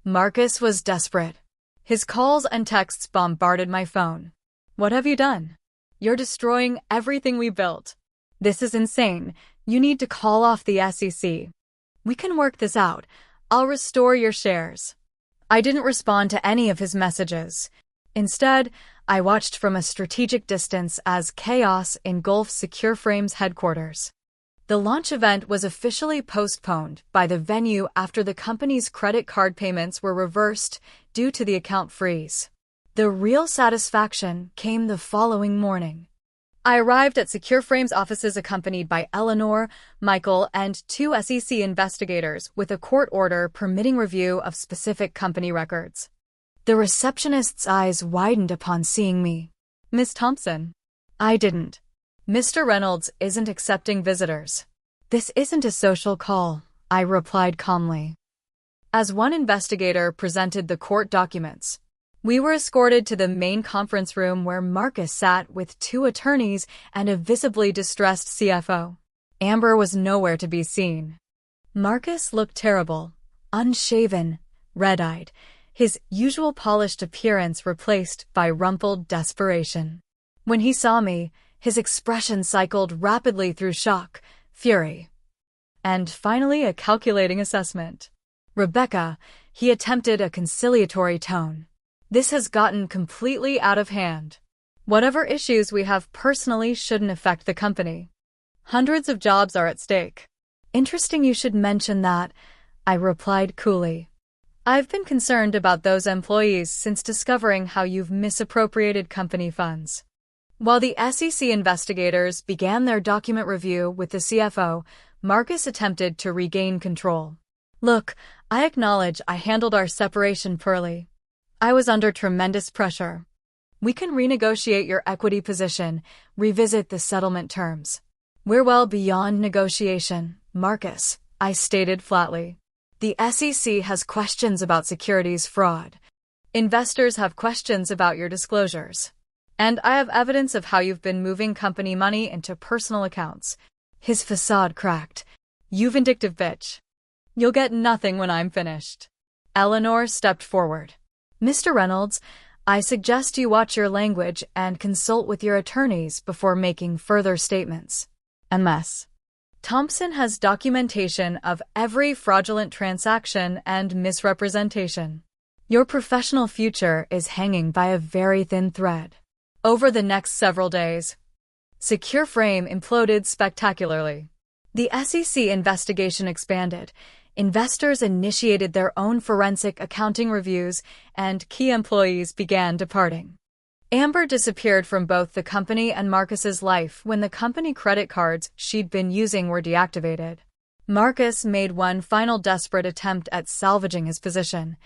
Marcus was desperate. His calls and texts bombarded my phone. What have you done? You're destroying everything we built. This is insane. You need to call off the SEC. We can work this out. I'll restore your shares. I didn't respond to any of his messages. Instead, I watched from a strategic distance as chaos engulfed SecureFrame's headquarters. The launch event was officially postponed by the venue after the company's credit card payments were reversed due to the account freeze. The real satisfaction came the following morning. I arrived at SecureFrame's offices accompanied by Eleanor, Michael, and 2 SEC investigators with a court order permitting review of specific company records. The receptionist's eyes widened upon seeing me. Miss Thompson. I didn't. Mr. Reynolds isn't accepting visitors. This isn't a social call, I replied calmly. As one investigator presented the court documents, we were escorted to the main conference room where Marcus sat with 2 attorneys and a visibly distressed CFO. Amber was nowhere to be seen. Marcus looked terrible, unshaven, red-eyed, his usual polished appearance replaced by rumpled desperation. When he saw me, his expression cycled rapidly through shock, fury, and finally a calculating assessment. Rebecca, he attempted a conciliatory tone. This has gotten completely out of hand. Whatever issues we have personally shouldn't affect the company. Hundreds of jobs are at stake. Interesting you should mention that, I replied coolly. I've been concerned about those employees since discovering how you've misappropriated company funds. While the SEC investigators began their document review with the CFO, Marcus attempted to regain control. Look, I acknowledge I handled our separation poorly. I was under tremendous pressure. We can renegotiate your equity position, revisit the settlement terms. We're well beyond negotiation, Marcus, I stated flatly. The SEC has questions about securities fraud. Investors have questions about your disclosures. And I have evidence of how you've been moving company money into personal accounts. His facade cracked. You vindictive bitch. You'll get nothing when I'm finished. Eleanor stepped forward. Mr. Reynolds, I suggest you watch your language and consult with your attorneys before making further statements. MS. Thompson has documentation of every fraudulent transaction and misrepresentation. Your professional future is hanging by a very thin thread. Over the next several days, Secure Frame imploded spectacularly. The SEC investigation expanded. Investors initiated their own forensic accounting reviews, and key employees began departing. Amber disappeared from both the company and Marcus's life when the company credit cards she'd been using were deactivated. Marcus made one final desperate attempt at salvaging his position,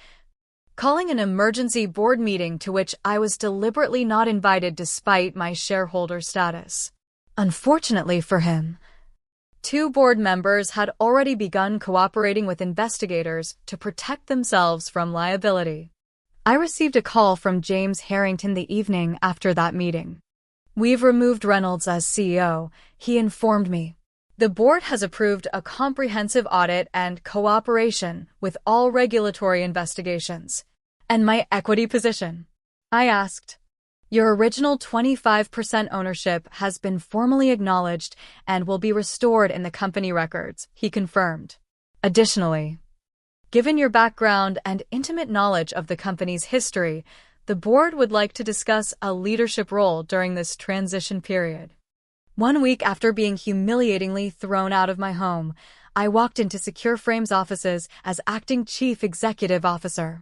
calling an emergency board meeting to which I was deliberately not invited despite my shareholder status. Unfortunately for him, 2 board members had already begun cooperating with investigators to protect themselves from liability. I received a call from James Harrington the evening after that meeting. "We've removed Reynolds as CEO," he informed me. "The board has approved a comprehensive audit and cooperation with all regulatory investigations." "And my equity position?" I asked. "Your original 25% ownership has been formally acknowledged and will be restored in the company records," he confirmed. Additionally, given your background and intimate knowledge of the company's history, the board would like to discuss a leadership role during this transition period. 1 week after being humiliatingly thrown out of my home, I walked into Secure Frame's offices as acting chief executive officer.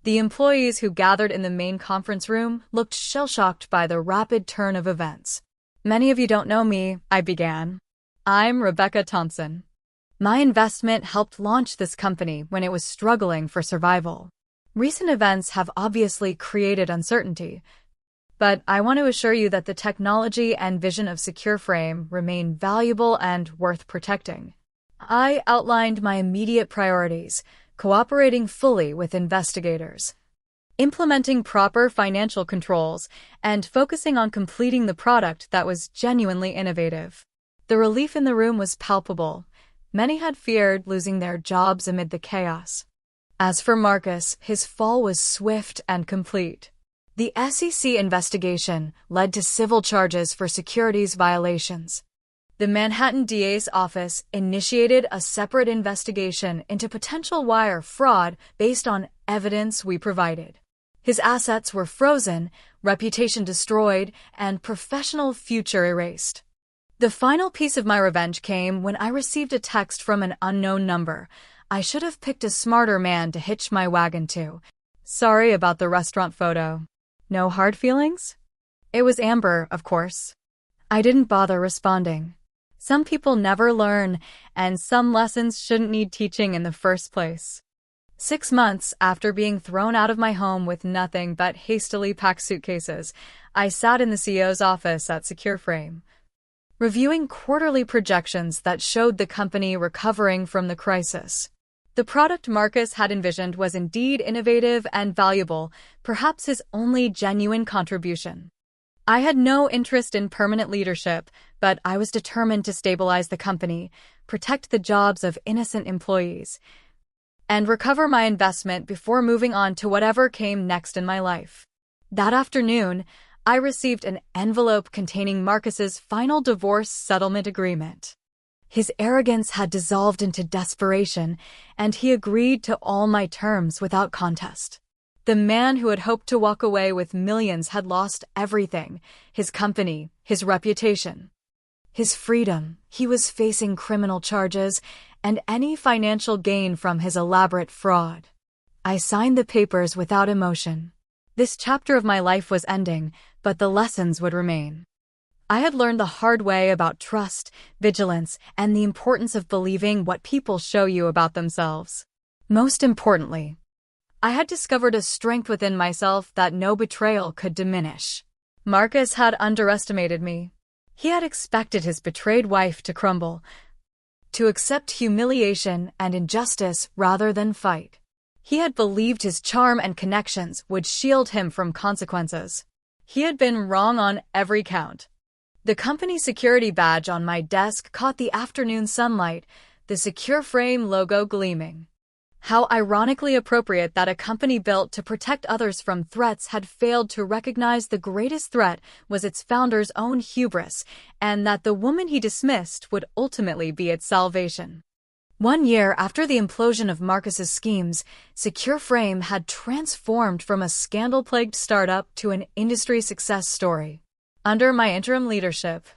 The employees who gathered in the main conference room looked shell-shocked by the rapid turn of events. "Many of you don't know me," I began. "I'm Rebecca Thompson. My investment helped launch this company when it was struggling for survival. Recent events have obviously created uncertainty, but I want to assure you that the technology and vision of Secure Frame remain valuable and worth protecting." I outlined my immediate priorities: cooperating fully with investigators, implementing proper financial controls, and focusing on completing the product that was genuinely innovative. The relief in the room was palpable. Many had feared losing their jobs amid the chaos. As for Marcus, his fall was swift and complete. The SEC investigation led to civil charges for securities violations. The Manhattan DA's office initiated a separate investigation into potential wire fraud based on evidence we provided. His assets were frozen, reputation destroyed, and professional future erased. The final piece of my revenge came when I received a text from an unknown number. I should have picked a smarter man to hitch my wagon to. "Sorry about the restaurant photo. No hard feelings?" It was Amber, of course. I didn't bother responding. Some people never learn, and some lessons shouldn't need teaching in the first place. 6 months after being thrown out of my home with nothing but hastily packed suitcases, I sat in the CEO's office at Secure Frame, reviewing quarterly projections that showed the company recovering from the crisis. The product Marcus had envisioned was indeed innovative and valuable, perhaps his only genuine contribution. I had no interest in permanent leadership, but I was determined to stabilize the company, protect the jobs of innocent employees, and recover my investment before moving on to whatever came next in my life. That afternoon, I received an envelope containing Marcus's final divorce settlement agreement. His arrogance had dissolved into desperation, and he agreed to all my terms without contest. The man who had hoped to walk away with millions had lost everything: his company, his reputation, his freedom. He was facing criminal charges and any financial gain from his elaborate fraud. I signed the papers without emotion. This chapter of my life was ending, but the lessons would remain. I had learned the hard way about trust, vigilance, and the importance of believing what people show you about themselves. Most importantly, I had discovered a strength within myself that no betrayal could diminish. Marcus had underestimated me. He had expected his betrayed wife to crumble, to accept humiliation and injustice rather than fight. He had believed his charm and connections would shield him from consequences. He had been wrong on every count. The company security badge on my desk caught the afternoon sunlight, the Secure Frame logo gleaming. How ironically appropriate that a company built to protect others from threats had failed to recognize the greatest threat was its founder's own hubris, and that the woman he dismissed would ultimately be its salvation. 1 year after the implosion of Marcus's schemes, Secure Frame had transformed from a scandal-plagued startup to an industry success story. Under my interim leadership,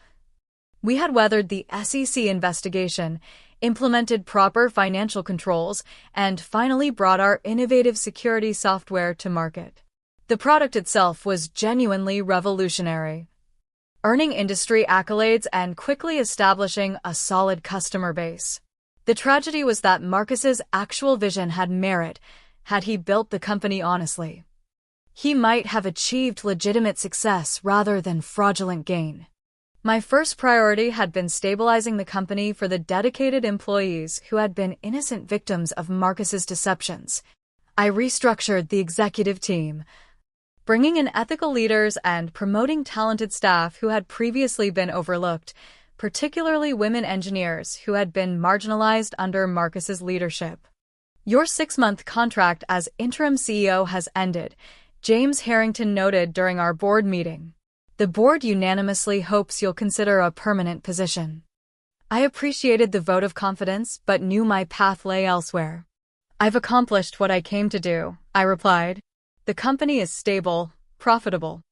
we had weathered the SEC investigation, implemented proper financial controls, and finally brought our innovative security software to market. The product itself was genuinely revolutionary, earning industry accolades and quickly establishing a solid customer base. The tragedy was that Marcus's actual vision had merit had he built the company honestly. He might have achieved legitimate success rather than fraudulent gain. My first priority had been stabilizing the company for the dedicated employees who had been innocent victims of Marcus's deceptions. I restructured the executive team, bringing in ethical leaders and promoting talented staff who had previously been overlooked, particularly women engineers who had been marginalized under Marcus's leadership. "Your 6-month contract as interim CEO has ended," James Harrington noted during our board meeting. "The board unanimously hopes you'll consider a permanent position." I appreciated the vote of confidence but knew my path lay elsewhere. "I've accomplished what I came to do," I replied. "The company is stable, profitable,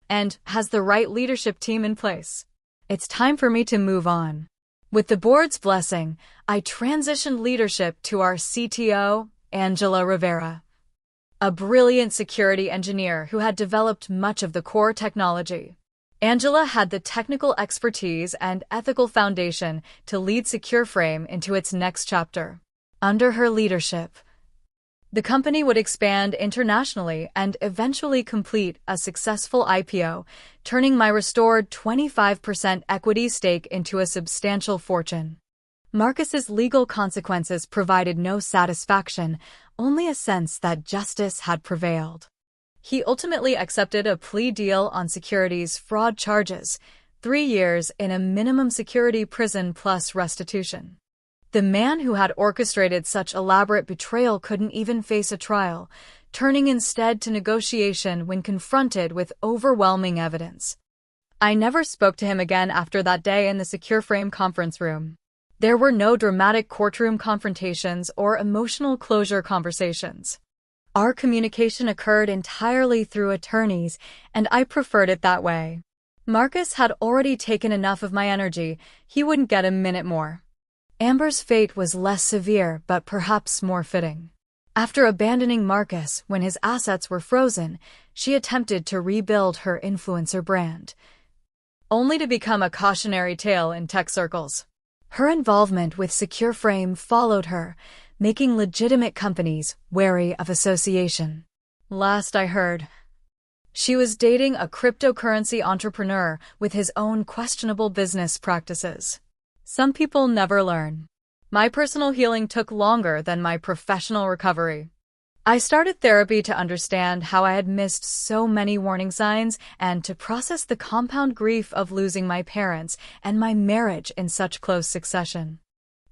and has the right leadership team in place. It's time for me to move on." With the board's blessing, I transitioned leadership to our CTO, Angela Rivera, a brilliant security engineer who had developed much of the core technology. Angela had the technical expertise and ethical foundation to lead Secure Frame into its next chapter. Under her leadership, the company would expand internationally and eventually complete a successful IPO, turning my restored 25% equity stake into a substantial fortune. Marcus's legal consequences provided no satisfaction, only a sense that justice had prevailed. He ultimately accepted a plea deal on securities fraud charges, 3 years in a minimum security prison plus restitution. The man who had orchestrated such elaborate betrayal couldn't even face a trial, turning instead to negotiation when confronted with overwhelming evidence. I never spoke to him again after that day in the Secure Frame conference room. There were no dramatic courtroom confrontations or emotional closure conversations. Our communication occurred entirely through attorneys, and I preferred it that way. Marcus had already taken enough of my energy; he wouldn't get a minute more. Amber's fate was less severe but perhaps more fitting. After abandoning Marcus when his assets were frozen, she attempted to rebuild her influencer brand, only to become a cautionary tale in tech circles. Her involvement with Secure Frame followed her, making legitimate companies wary of association. Last I heard, she was dating a cryptocurrency entrepreneur with his own questionable business practices. Some people never learn. My personal healing took longer than my professional recovery. I started therapy to understand how I had missed so many warning signs and to process the compound grief of losing my parents and my marriage in such close succession.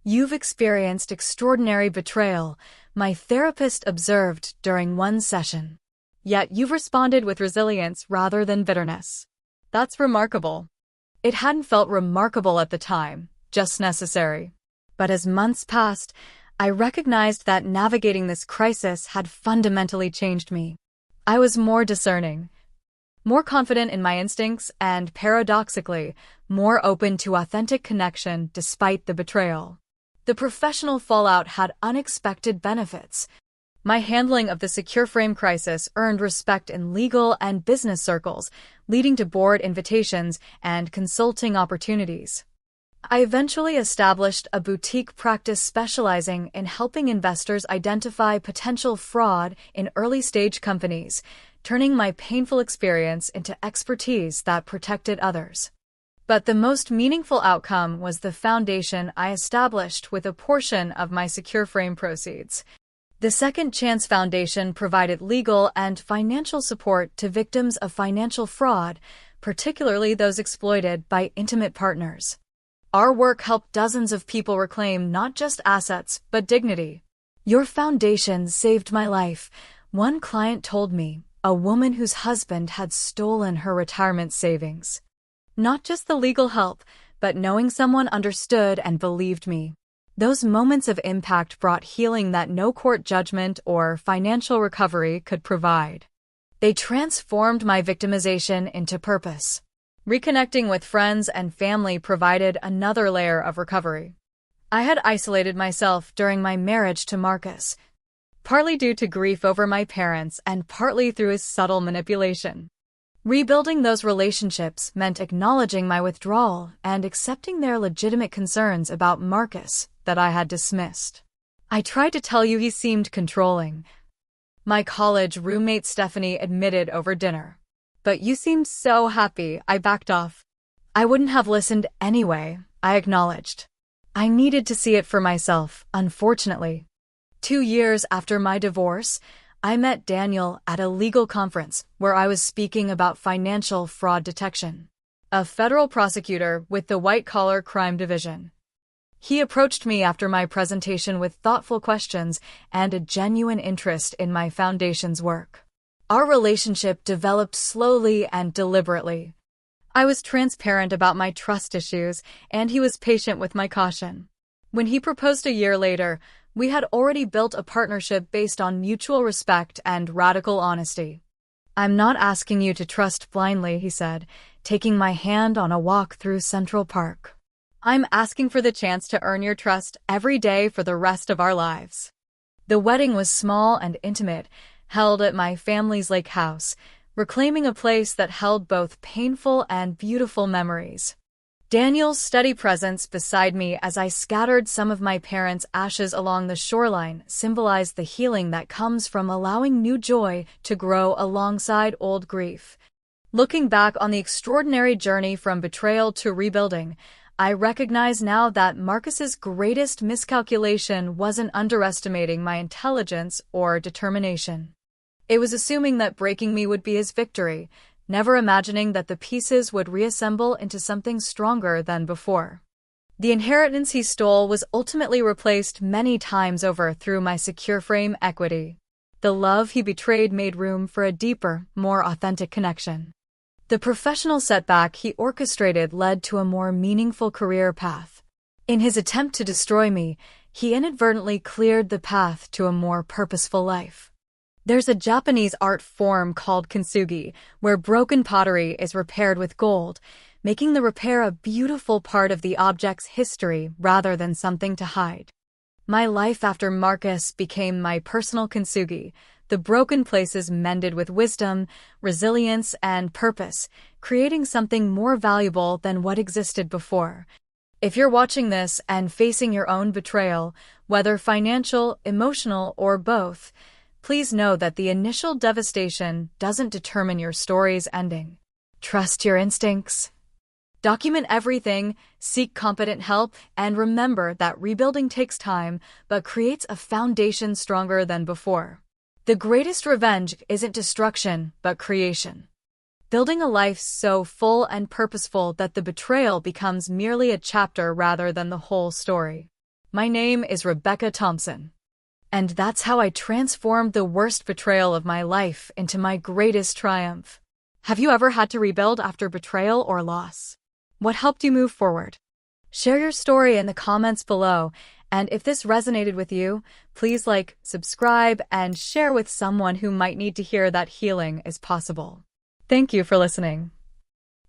"You've experienced extraordinary betrayal," my therapist observed during one session. "Yet you've responded with resilience rather than bitterness. That's remarkable." It hadn't felt remarkable at the time, just necessary. But as months passed, I recognized that navigating this crisis had fundamentally changed me. I was more discerning, more confident in my instincts, and paradoxically, more open to authentic connection despite the betrayal. The professional fallout had unexpected benefits. My handling of the Secure Frame crisis earned respect in legal and business circles, leading to board invitations and consulting opportunities. I eventually established a boutique practice specializing in helping investors identify potential fraud in early-stage companies, turning my painful experience into expertise that protected others. But the most meaningful outcome was the foundation I established with a portion of my Secure Frame proceeds. The Second Chance Foundation provided legal and financial support to victims of financial fraud, particularly those exploited by intimate partners. Our work helped dozens of people reclaim not just assets, but dignity. Your foundation saved my life. One client told me, a woman whose husband had stolen her retirement savings. Not just the legal help, but knowing someone understood and believed me. Those moments of impact brought healing that no court judgment or financial recovery could provide. They transformed my victimization into purpose. Reconnecting with friends and family provided another layer of recovery. I had isolated myself during my marriage to Marcus, partly due to grief over my parents and partly through his subtle manipulation. Rebuilding those relationships meant acknowledging my withdrawal and accepting their legitimate concerns about Marcus that I had dismissed. I tried to tell you he seemed controlling. My college roommate Stephanie admitted over dinner. But you seemed so happy, I backed off. I wouldn't have listened anyway, I acknowledged. I needed to see it for myself, unfortunately. 2 years after my divorce, I met Daniel at a legal conference where I was speaking about financial fraud detection, a federal prosecutor with the White-Collar Crime Division. He approached me after my presentation with thoughtful questions and a genuine interest in my foundation's work. Our relationship developed slowly and deliberately. I was transparent about my trust issues, and he was patient with my caution. When he proposed a year later, we had already built a partnership based on mutual respect and radical honesty. I'm not asking you to trust blindly, he said, taking my hand on a walk through Central Park. I'm asking for the chance to earn your trust every day for the rest of our lives. The wedding was small and intimate, held at my family's lake house, reclaiming a place that held both painful and beautiful memories. Daniel's steady presence beside me as I scattered some of my parents' ashes along the shoreline symbolized the healing that comes from allowing new joy to grow alongside old grief. Looking back on the extraordinary journey from betrayal to rebuilding, I recognize now that Marcus's greatest miscalculation wasn't underestimating my intelligence or determination. It was assuming that breaking me would be his victory, never imagining that the pieces would reassemble into something stronger than before. The inheritance he stole was ultimately replaced many times over through my secure frame equity. The love he betrayed made room for a deeper, more authentic connection. The professional setback he orchestrated led to a more meaningful career path. In his attempt to destroy me, he inadvertently cleared the path to a more purposeful life. There's a Japanese art form called kintsugi, where broken pottery is repaired with gold, making the repair a beautiful part of the object's history rather than something to hide. My life after Marcus became my personal kintsugi, the broken places mended with wisdom, resilience, and purpose, creating something more valuable than what existed before. If you're watching this and facing your own betrayal, whether financial, emotional, or both, please know that the initial devastation doesn't determine your story's ending. Trust your instincts. Document everything, seek competent help, and remember that rebuilding takes time but creates a foundation stronger than before. The greatest revenge isn't destruction, but creation. Building a life so full and purposeful that the betrayal becomes merely a chapter rather than the whole story. My name is Rebecca Thompson. And that's how I transformed the worst betrayal of my life into my greatest triumph. Have you ever had to rebuild after betrayal or loss? What helped you move forward? Share your story in the comments below, and if this resonated with you, please like, subscribe, and share with someone who might need to hear that healing is possible. Thank you for listening.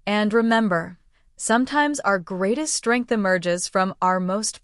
And remember, sometimes our greatest strength emerges from our most